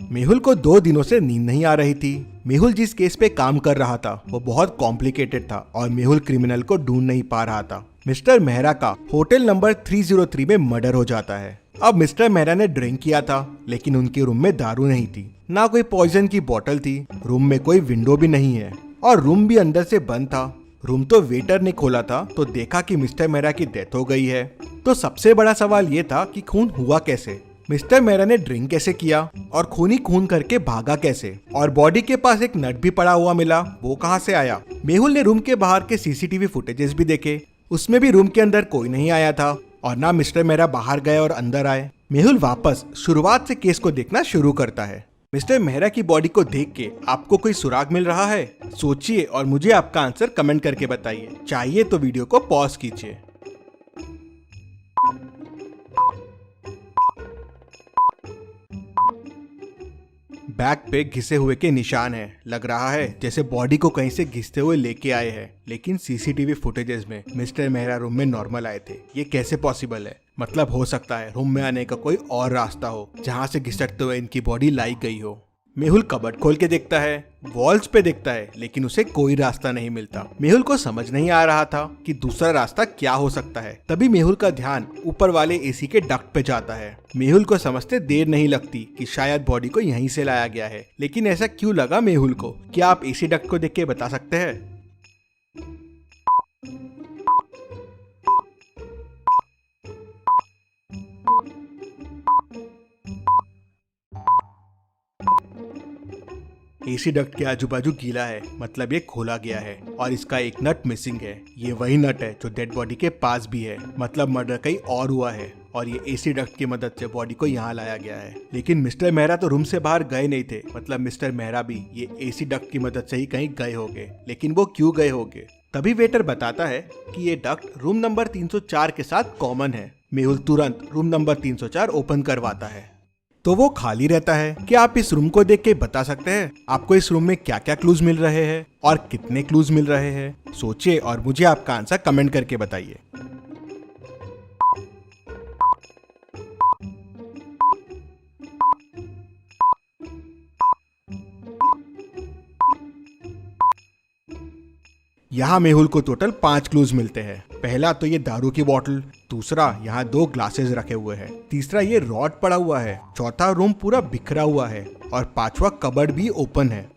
मेहुल को 2 दिनों से नींद नहीं आ रही थी। मेहुल जिस केस पे काम कर रहा था वो बहुत कॉम्प्लिकेटेड था और मेहुल क्रिमिनल को ढूंढ नहीं पा रहा था। मिस्टर मेहरा का होटल नंबर 303 में मर्डर हो जाता है। अब मिस्टर मेहरा ने ड्रिंक किया था लेकिन उनके रूम में दारू नहीं थी, ना कोई पॉइजन की बोतल थी, रूम में कोई विंडो भी नहीं है और रूम भी अंदर से बंद था। रूम तो वेटर ने खोला था तो देखा कि मिस्टर मेहरा की डेथ हो गई है। तो सबसे बड़ा सवाल ये था कि खून हुआ कैसे, मिस्टर मेहरा ने ड्रिंक कैसे किया और खून ही खून करके भागा कैसे, और बॉडी के पास एक नट भी पड़ा हुआ मिला, वो कहाँ से आया। मेहुल ने रूम के बाहर के सीसीटीवी फुटेजेस भी देखे, उसमें भी रूम के अंदर कोई नहीं आया था और ना मिस्टर मेहरा बाहर गए और अंदर आए। मेहुल वापस शुरुआत से केस को देखना शुरू करता है। मिस्टर मेहरा की बॉडी को देख के आपको कोई सुराग मिल रहा है? सोचिए और मुझे आपका आंसर कमेंट करके बताइए। चाहिए तो वीडियो को पॉज कीजिए। बैक पे घिसे हुए के निशान हैं। लग रहा है जैसे बॉडी को कहीं से घिसते हुए लेके आए हैं, लेकिन सीसीटीवी फुटेजेस में मिस्टर मेहरा रूम में नॉर्मल आए थे। ये कैसे पॉसिबल है? मतलब हो सकता है रूम में आने का कोई और रास्ता हो जहाँ से घिसटते हुए इनकी बॉडी लाई गई हो। मेहुल कबर्ड खोल के देखता है, वॉल्स पे देखता है, लेकिन उसे कोई रास्ता नहीं मिलता। मेहुल को समझ नहीं आ रहा था कि दूसरा रास्ता क्या हो सकता है। तभी मेहुल का ध्यान ऊपर वाले एसी के डक्ट पे जाता है। मेहुल को समझते देर नहीं लगती कि शायद बॉडी को यहीं से लाया गया है, लेकिन ऐसा क्यों लगा मेहुल को? क्या आप एसी डक्ट को देख के बता सकते हैं? एसी डक्ट के आजू बाजू गीला है, मतलब ये खोला गया है और इसका एक नट मिसिंग है। ये वही नट है जो डेड बॉडी के पास भी है, मतलब मर्डर कहीं और हुआ है और ये एसी डक्ट की मदद से बॉडी को यहाँ लाया गया है। लेकिन मिस्टर मेहरा तो रूम से बाहर गए नहीं थे, मतलब मिस्टर मेहरा भी ये एसी डक्ट की मदद से ही कहीं गए होंगे। लेकिन वो क्यों गए होंगे? तभी वेटर बताता है कि ये डक्ट रूम नंबर 304 के साथ कॉमन है। मेहुल तुरंत रूम नंबर 304 ओपन करवाता है तो वो खाली रहता है। क्या आप इस रूम को देख के बता सकते हैं आपको इस रूम में क्या क्या क्लूज मिल रहे हैं और कितने क्लूज मिल रहे हैं? सोचिए और मुझे आपका आंसर कमेंट करके बताइए। यहाँ मेहुल को टोटल 5 क्लूज मिलते हैं। पहला तो ये दारू की बोतल, दूसरा यहाँ 2 ग्लासेस रखे हुए हैं, तीसरा ये रॉड पड़ा हुआ है, चौथा रूम पूरा बिखरा हुआ है और 5वां कबर्ड भी ओपन है।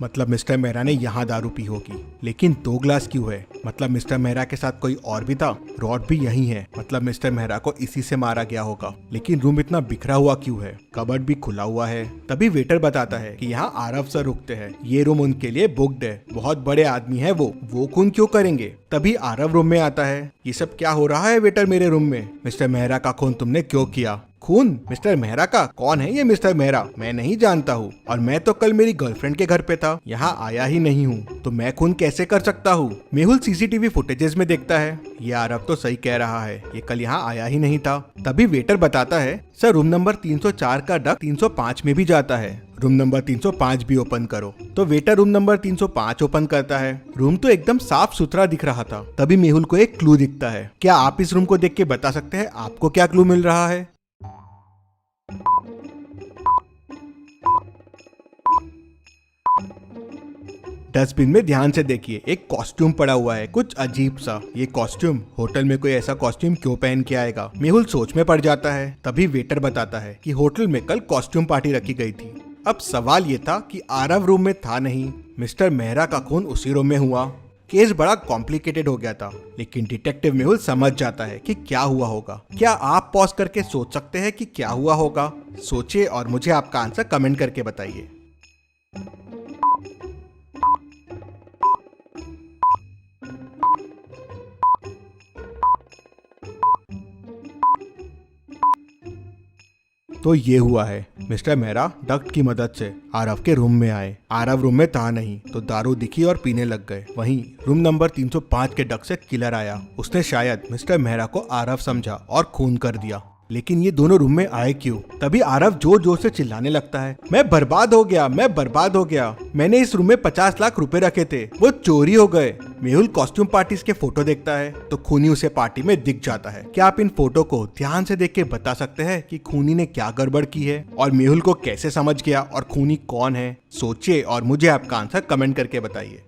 मतलब मिस्टर मेहरा ने यहाँ दारू पी होगी। लेकिन 2 ग्लास क्यों है? मतलब मिस्टर मेहरा के साथ कोई और भी था। रॉड भी यही है, मतलब मिस्टर मेहरा को इसी से मारा गया होगा। लेकिन रूम इतना बिखरा हुआ क्यों है? कबर्ड भी खुला हुआ है। तभी वेटर बताता है कि यहाँ आरव सर रुकते हैं, ये रूम उनके लिए बुक्ड है, बहुत बड़े आदमी है वो खून क्यों करेंगे? तभी आरव रूम में आता है। ये सब क्या हो रहा है वेटर मेरे रूम में? मिस्टर मेहरा का खून तुमने क्यों किया? खून मिस्टर मेहरा का? कौन है ये मिस्टर मेहरा? मैं नहीं जानता हूँ और मैं तो कल मेरी गर्लफ्रेंड के घर पे था, यहाँ आया ही नहीं हूँ, तो मैं खून कैसे कर सकता हूँ? मेहुल सीसीटीवी फुटेजेस में देखता है, ये आरव तो सही कह रहा है, ये कल यहाँ आया ही नहीं था। तभी वेटर बताता है, सर रूम नंबर 304 का डक्ट 305 में भी जाता है, रूम नंबर 305 भी ओपन करो। तो वेटर रूम नंबर 305 ओपन करता है। रूम तो एकदम साफ सुथरा दिख रहा था। तभी मेहुल को एक क्लू दिखता है। क्या आप इस रूम को देख के बता सकते हैं आपको क्या क्लू मिल रहा है? डस्टबिन में ध्यान से देखिए, एक कॉस्ट्यूम पड़ा हुआ है, कुछ अजीब सा। ये कॉस्ट्यूम, होटल में कोई ऐसा कॉस्ट्यूम क्यों पहन के आएगा? मेहुल सोच में पड़ जाता है। तभी वेटर बताता है कि होटल में कल कॉस्ट्यूम पार्टी रखी गई थी। अब सवाल ये था कि आरव रूम में था नहीं, मिस्टर मेहरा का खून उसी रूम में हुआ। केस बड़ा कॉम्प्लिकेटेड हो गया था, लेकिन डिटेक्टिव मेहुल समझ जाता है कि क्या हुआ होगा। क्या आप पॉज करके सोच सकते हैं कि क्या हुआ होगा? सोचिए और मुझे आपका आंसर कमेंट करके बताइए। तो ये हुआ है, मिस्टर मेहरा डक्ट की मदद से आरव के रूम में आए। आरव रूम में था नहीं तो दारू दिखी और पीने लग गए। वहीं रूम नंबर 305 के डक्ट से किलर आया। उसने शायद मिस्टर मेहरा को आरव समझा और खून कर दिया। लेकिन ये दोनों रूम में आए क्यों? तभी आरव जोर जोर से चिल्लाने लगता है, मैं बर्बाद हो गया, मैं बर्बाद हो गया, मैंने इस रूम में 50 लाख रुपए रखे थे, वो चोरी हो गए। मेहुल कॉस्ट्यूम पार्टीज के फोटो देखता है तो खूनी उसे पार्टी में दिख जाता है। क्या आप इन फोटो को ध्यान से देख के बता सकते हैं कि खूनी ने क्या गड़बड़ की है और मेहुल को कैसे समझ गया और खूनी कौन है? सोचिए और मुझे आपका आंसर कमेंट करके बताइए।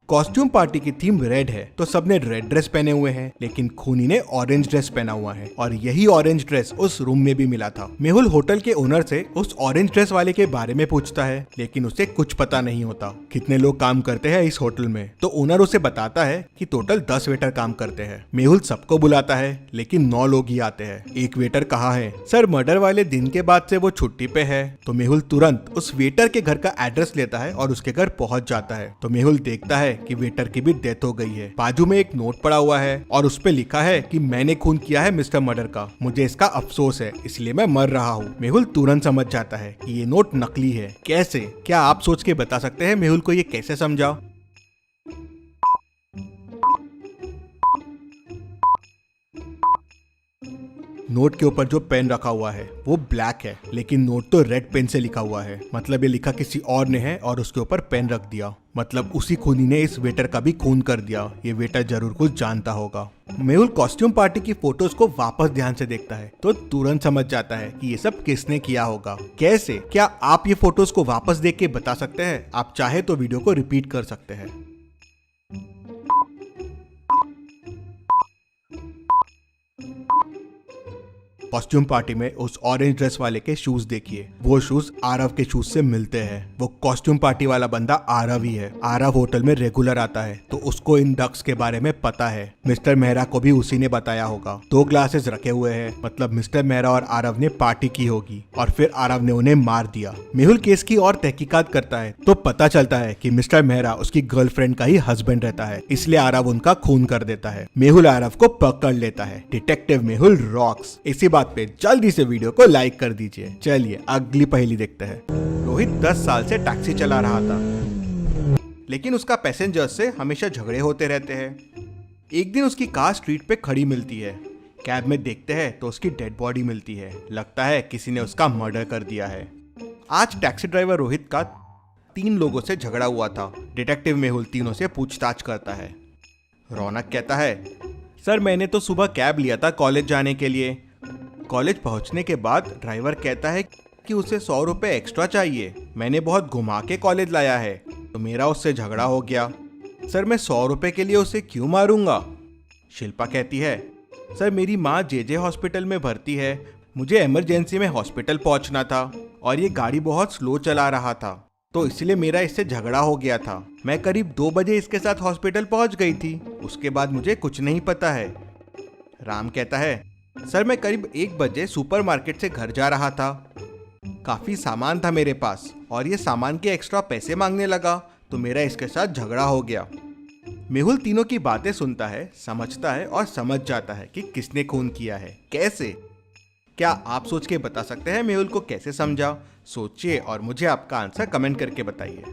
कॉस्ट्यूम पार्टी की थीम रेड है तो सबने रेड ड्रेस पहने हुए हैं, लेकिन खूनी ने ऑरेंज ड्रेस पहना हुआ है और यही ऑरेंज ड्रेस उस रूम में भी मिला था। मेहुल होटल के ओनर से उस ऑरेंज ड्रेस वाले के बारे में पूछता है, लेकिन उसे कुछ पता नहीं होता कितने लोग काम करते हैं इस होटल में। तो ओनर उसे बताता है कि टोटल 10 वेटर काम करते हैं। मेहुल सबको बुलाता है लेकिन 9 लोग ही आते हैं। एक वेटर कहाँ है? सर मर्डर वाले दिन के बाद से वो छुट्टी पे है। तो मेहुल तुरंत उस वेटर के घर का एड्रेस लेता है और उसके घर पहुंच जाता है। तो मेहुल देखता है कि वेटर की भी डेथ हो गई है। बाजू में एक नोट पड़ा हुआ है और उस पे लिखा है कि मैंने खून किया है मिस्टर मर्डर का, मुझे इसका अफसोस है, इसलिए मैं मर रहा हूँ। मेहुल तुरंत समझ जाता है कि ये नोट नकली है। कैसे? क्या आप सोच के बता सकते हैं मेहुल को ये कैसे समझा? नोट के ऊपर जो पेन रखा हुआ है वो ब्लैक है, लेकिन नोट तो रेड पेन से लिखा हुआ है। मतलब ये लिखा किसी और ने है और उसके ऊपर पेन रख दिया। मतलब उसी खूनी ने इस वेटर का भी खून कर दिया। ये वेटर जरूर कुछ जानता होगा। मेहुल कॉस्ट्यूम पार्टी की फोटोज को वापस ध्यान से देखता है तो तुरंत समझ जाता है कि ये सब किसने किया होगा। कैसे? क्या आप ये फोटोज को वापस देख के बता सकते हैं? आप चाहे तो वीडियो को रिपीट कर सकते हैं। कॉस्ट्यूम पार्टी में उस ऑरेंज ड्रेस वाले के शूज देखिए, वो शूज आरव के शूज से मिलते हैं। वो कॉस्ट्यूम पार्टी वाला बंदा आरव ही है। आरव होटल में रेगुलर आता है तो उसको इन डक्स के बारे में पता है। मिस्टर मेहरा को भी उसी ने बताया होगा। 2 ग्लासेस रखे हुए हैं, मतलब मिस्टर मेहरा और आरव ने पार्टी की होगी और फिर आरव ने उन्हें मार दिया। मेहुल केस की और तहकीकात करता है तो पता चलता है कि मिस्टर मेहरा उसकी गर्लफ्रेंड का ही हस्बैंड रहता है, इसलिए आरव उनका खून कर देता है। मेहुल आरव को पकड़ लेता है। Detective Mehul rocks. इसी बात पे जल्दी से वीडियो को लाइक कर दीजिए। चलिए अगली पहेली देखते हैं। रोहित 10 साल से टैक्सी चला रहा था, लेकिन उसका पैसेंजर्स से हमेशा झगड़े होते रहते हैं। एक दिन उसकी कार स्ट्रीट पे खड़ी मिलती है। कैब में देखते हैं तो उसकी डेड बॉडी मिलती है। लगता है किसी ने उसका मर्डर कर दिया है। आज टैक्सी ड्राइवर रोहित का 3 लोगों से झगड़ा हुआ था। डिटेक्टिव मेहुल तीनों से पूछताछ करता है। रौनक कहता है, सर मैंने तो सुबह कैब लिया था कॉलेज जाने के लिए। कॉलेज पहुंचने के बाद ड्राइवर कहता है कि उसे 100 रुपए एक्स्ट्रा चाहिए। मैंने बहुत घुमा के कॉलेज लाया है तो मेरा उससे झगड़ा हो गया। सर मैं 100 रुपए के लिए उसे क्यों मारूंगा? शिल्पा कहती है, सर मेरी माँ जेजे हॉस्पिटल में भर्ती है, मुझे इमरजेंसी में हॉस्पिटल पहुंचना था और ये गाड़ी बहुत स्लो चला रहा था तो इसलिए मेरा इससे झगड़ा हो गया था। मैं करीब 2 बजे इसके साथ हॉस्पिटल पहुंच गई थी, उसके बाद मुझे कुछ नहीं पता है। राम कहता है, सर मैं करीब 1 बजे सुपरमार्केट से घर जा रहा था, काफी सामान था मेरे पास और ये सामान के एक्स्ट्रा पैसे मांगने लगा तो मेरा इसके साथ झगड़ा हो गया। मेहुल तीनों की बातें सुनता है, समझता है और समझ जाता है कि किसने खून किया है। कैसे? क्या आप सोच के बता सकते हैं मेहुल को कैसे समझा? सोचिए और मुझे आपका आंसर कमेंट करके बताइए।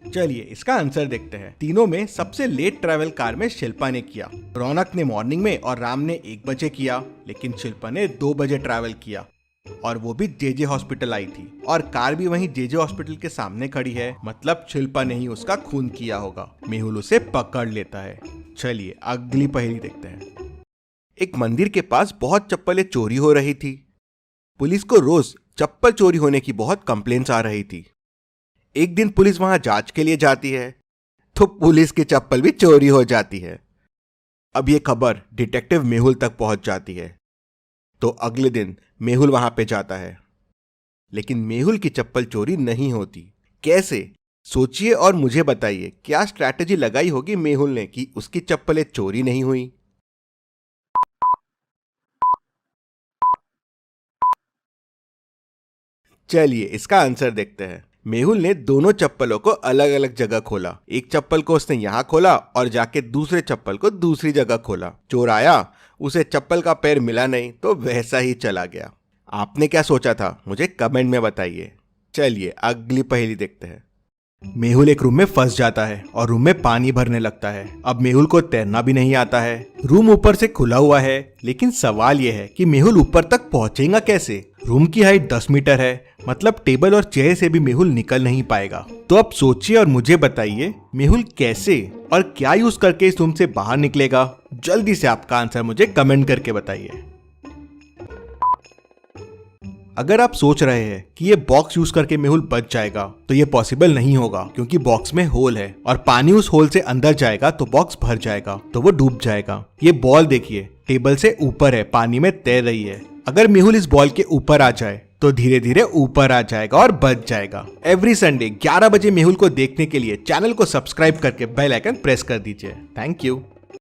चलिए इसका आंसर देखते हैं। तीनों में सबसे लेट ट्रैवल कार में शिल्पा ने किया। रौनक ने मॉर्निंग में और राम ने 1 बजे किया, लेकिन शिल्पा ने 2 बजे ट्रैवल किया और वो भी जेजे हॉस्पिटल आई थी और कार भी वहीं जेजे हॉस्पिटल के सामने खड़ी है। मतलब शिल्पा ने ही उसका खून किया होगा। मेहुल उसे पकड़ लेता है। चलिए अगली पहेली देखते हैं। एक मंदिर के पास बहुत चप्पलें चोरी हो रही थी। पुलिस को रोज चप्पल चोरी होने की बहुत कंप्लेंट्स आ रही थी। एक दिन पुलिस वहां जांच के लिए जाती है तो पुलिस की चप्पल भी चोरी हो जाती है। अब ये खबर डिटेक्टिव मेहुल तक पहुंच जाती है तो अगले दिन मेहुल वहां पे जाता है, लेकिन मेहुल की चप्पल चोरी नहीं होती। कैसे? सोचिए और मुझे बताइए क्या स्ट्रैटेजी लगाई होगी मेहुल ने कि उसकी चप्पलें चोरी नहीं हुई। चलिए इसका आंसर देखते हैं। मेहुल ने दोनों चप्पलों को अलग अलग जगह खोला। एक चप्पल को उसने यहाँ खोला और जाके दूसरे चप्पल को दूसरी जगह खोला। चोर आया, उसे चप्पल का पैर मिला नहीं तो वैसा ही चला गया। आपने क्या सोचा था मुझे कमेंट में बताइए। चलिए अगली पहेली देखते हैं। मेहुल एक रूम में फंस जाता है और रूम में पानी भरने लगता है। अब मेहुल को तैरना भी नहीं आता है। रूम ऊपर से खुला हुआ है, लेकिन सवाल यह है कि मेहुल ऊपर तक पहुंचेगा कैसे। रूम की हाइट 10 मीटर है, मतलब टेबल और चेयर से भी मेहुल निकल नहीं पाएगा। तो अब सोचिए और मुझे बताइए मेहुल कैसे और क्या यूज करके इस रूम से बाहर निकलेगा। जल्दी से आपका आंसर मुझे कमेंट करके बताइए। अगर आप सोच रहे हैं कि ये बॉक्स यूज करके मेहुल बच जाएगा तो ये पॉसिबल नहीं होगा, क्योंकि बॉक्स में होल है और पानी उस होल से अंदर जाएगा तो बॉक्स भर जाएगा, तो वो डूब जाएगा। ये बॉल देखिए टेबल से ऊपर है, पानी में तैर रही है। अगर मेहुल इस बॉल के ऊपर आ जाए तो धीरे धीरे ऊपर आ जाएगा और बच जाएगा। एवरी संडे 11 बजे मेहुल को देखने के लिए चैनल को सब्सक्राइब करके बेल आइकन प्रेस कर दीजिए। Thank you.